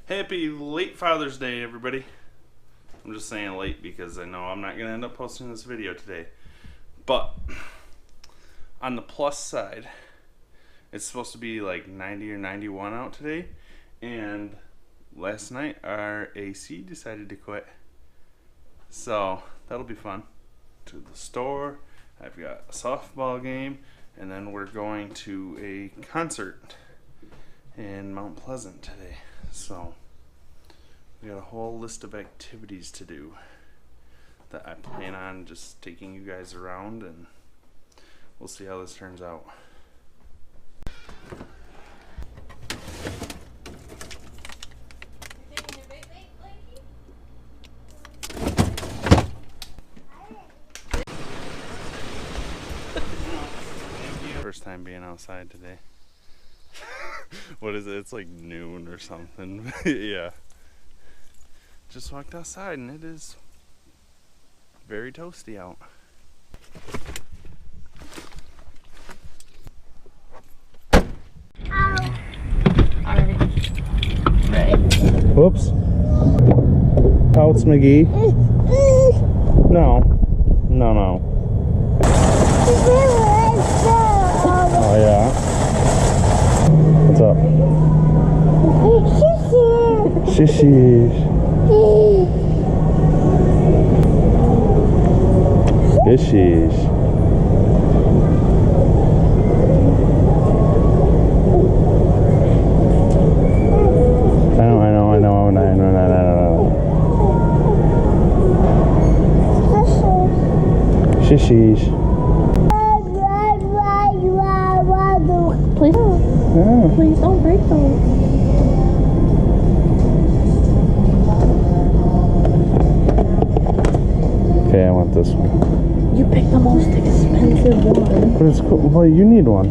Happy late Father's Day, everybody. I'm just saying late because I know I'm not going to end up posting this video today. But on the plus side, it's supposed to be like 90 or 91 out today. And last night our AC decided to quit. So that'll be fun. To the store, I've got a softball game, and then we're going to a concert in Mount Pleasant today. So we got a whole list of activities to do that I plan on just taking you guys around, and we'll see how this turns out. First time being outside today. What is it? It's like noon or something. Yeah. Just walked outside and it is very toasty out. Alright. Ready? Whoops. Pouts McGee. No. No, no. Oh yeah. What's up? Shishies. Fishies. I know. Shishies. Please don't. Yeah. Please don't break them. Okay, I want this one. You picked the most expensive one. But it's cool. Well, you need one.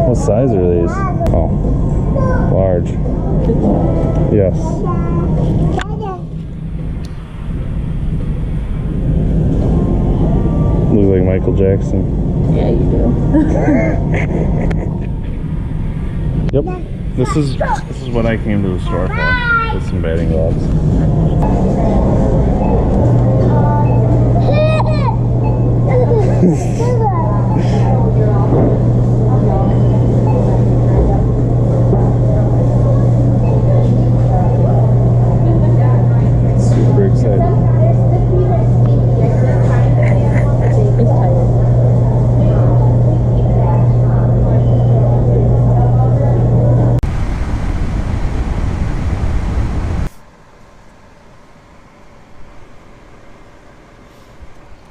What size are these? Oh, large. Yes. Look like Michael Jackson. Yeah, you do. Yep. This is what I came to the store for. With some batting gloves. Super excited.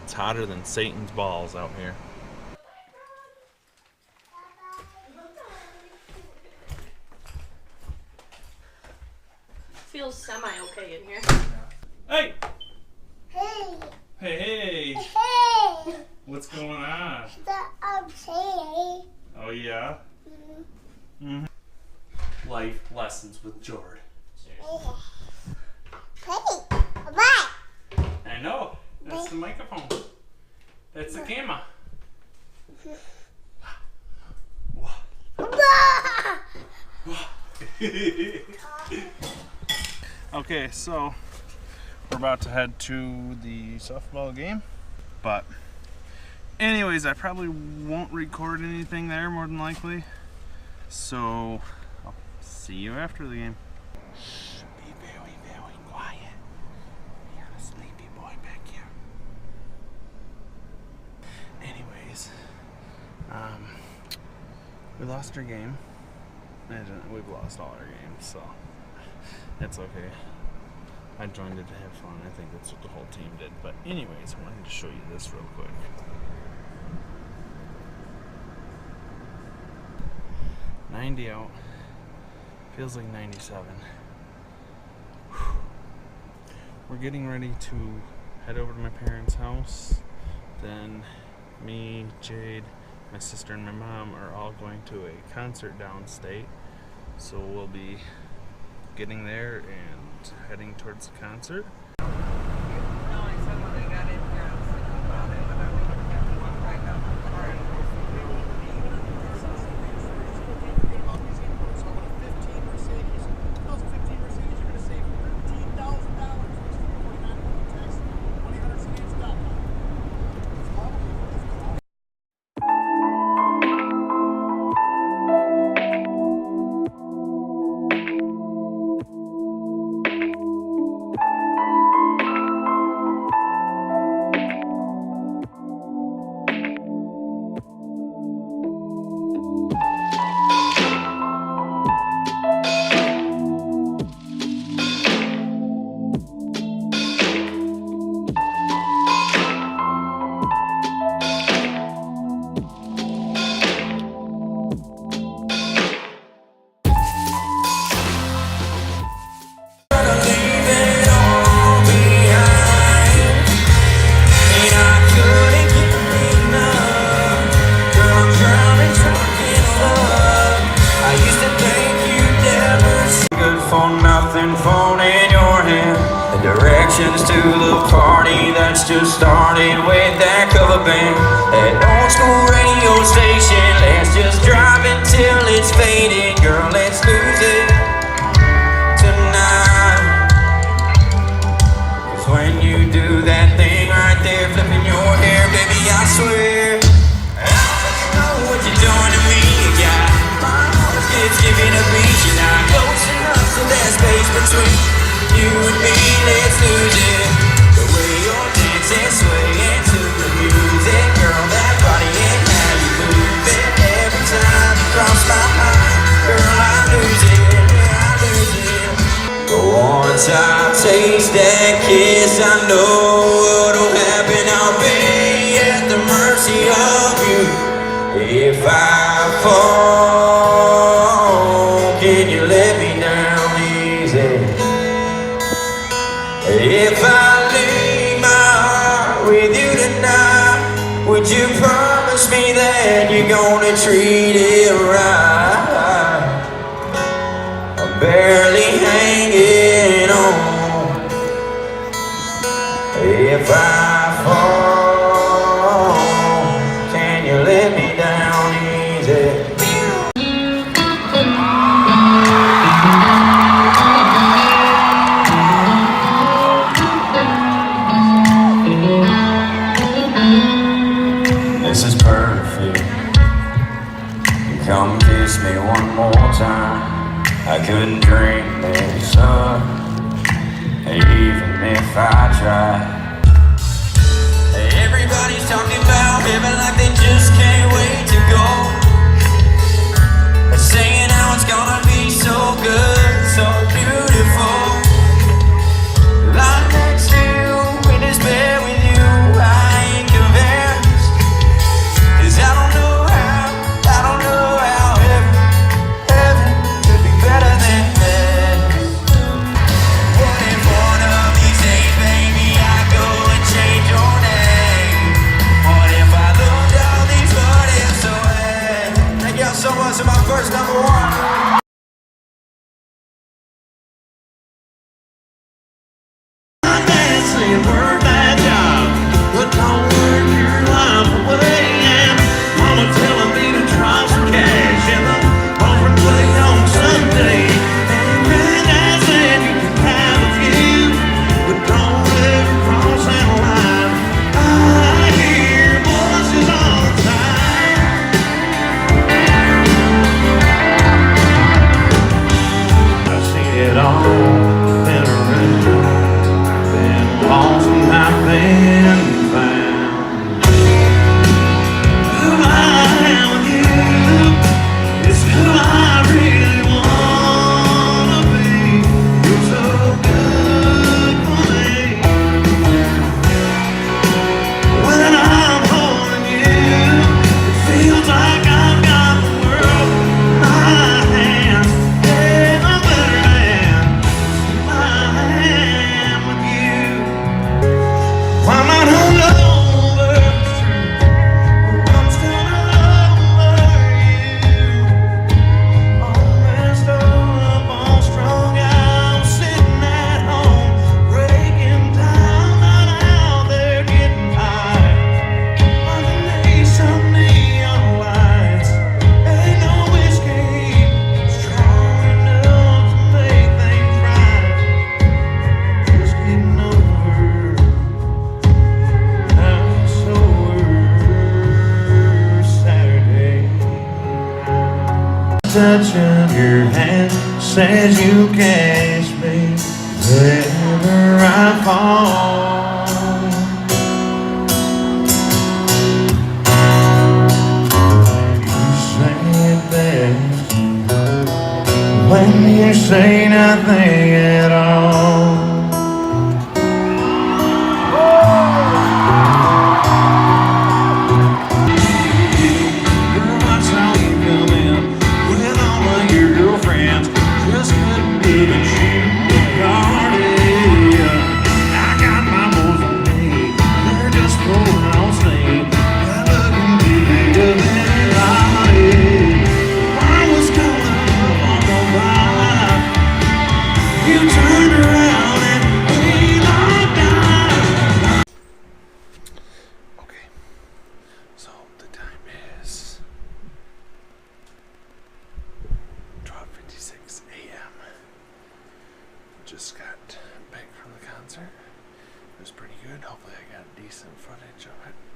It's hotter than Satan's balls out here. Feels semi-okay in here. Hey! Hey! Hey, hey! Hey! What's going on? Okay. Oh, yeah? Mm-hmm. Life lessons with Jord. Hey! Bye! I know. That's the microphone. That's the camera. Okay, so we're about to head to the softball game, but anyways, I probably won't record anything there more than likely, so I'll see you after the game. Shh, be very, very quiet. We got a sleepy boy back here. Anyways, we lost our game. We've lost all our games, so it's okay. I joined it to have fun. I think that's what the whole team did. But anyways, I wanted to show you this real quick. $90 out. Feels like 97. Whew. We're getting ready to head over to my parents' house. Then me, Jade, my sister, and my mom are all going to a concert downstate. So we'll be getting there and heading towards the concert. Directions to the party that's just started with that cover band. That old school radio station, let's just drive until it's faded. Girl, let's lose it tonight. 'Cause when you do that thing right there, flipping your hair, baby, I swear I don't know what you're doing to me. You got my heart gets giving a beat. You're not close enough, so there's space between you and me. Let's lose it. The way you're dancing, swaying to the music, girl, that body and how you move it. Every time you cross my mind, girl, I lose it, yeah, I lose it. But once I taste that kiss, I know what'll happen. I'll be at the mercy of you. If I fall, can you let me down easy? If I leave my heart with you tonight, would you promise me that you're gonna treat it right? I'm barely hanging on. If I fall, can you let me down easy? This is perfect. Come kiss me one more time. I couldn't dream this up, even if I tried. Everybody's talking about heaven like they just can't wait to go. Saying how it's gonna be so good, so beautiful. Lying next to you in this bed with you, I ain't convinced. 'Cause I don't know how heaven could be better than this. What if one of these days, baby, I go and change your name? What if I looked all these what ifs away? Thank y'all so much for my first number one. Work that job, but don't work your life away. And mama telling me to drop some cash in the offering play on Sunday. And granddad said you can have a few, but don't ever cross that line. I hear voices all the time. I see it all been around. Lost and I've been found. Who I am with you is who I really wanna be. You're so good for me. When I'm holding you, it feels like I've got the world in my hands. Yeah, I'm better than I am with you. I'm not hungover, it's true, but I'm still not over you. All messed up, all strung out, sitting at home, breaking down, not out there getting tired. Underneath some neon lights, ain't no escape strong enough to make things right. Just getting over. Touch of your hand says you catch me wherever I fall. You say it best when you say nothing at all. is pretty good. Hopefully I got decent footage of it.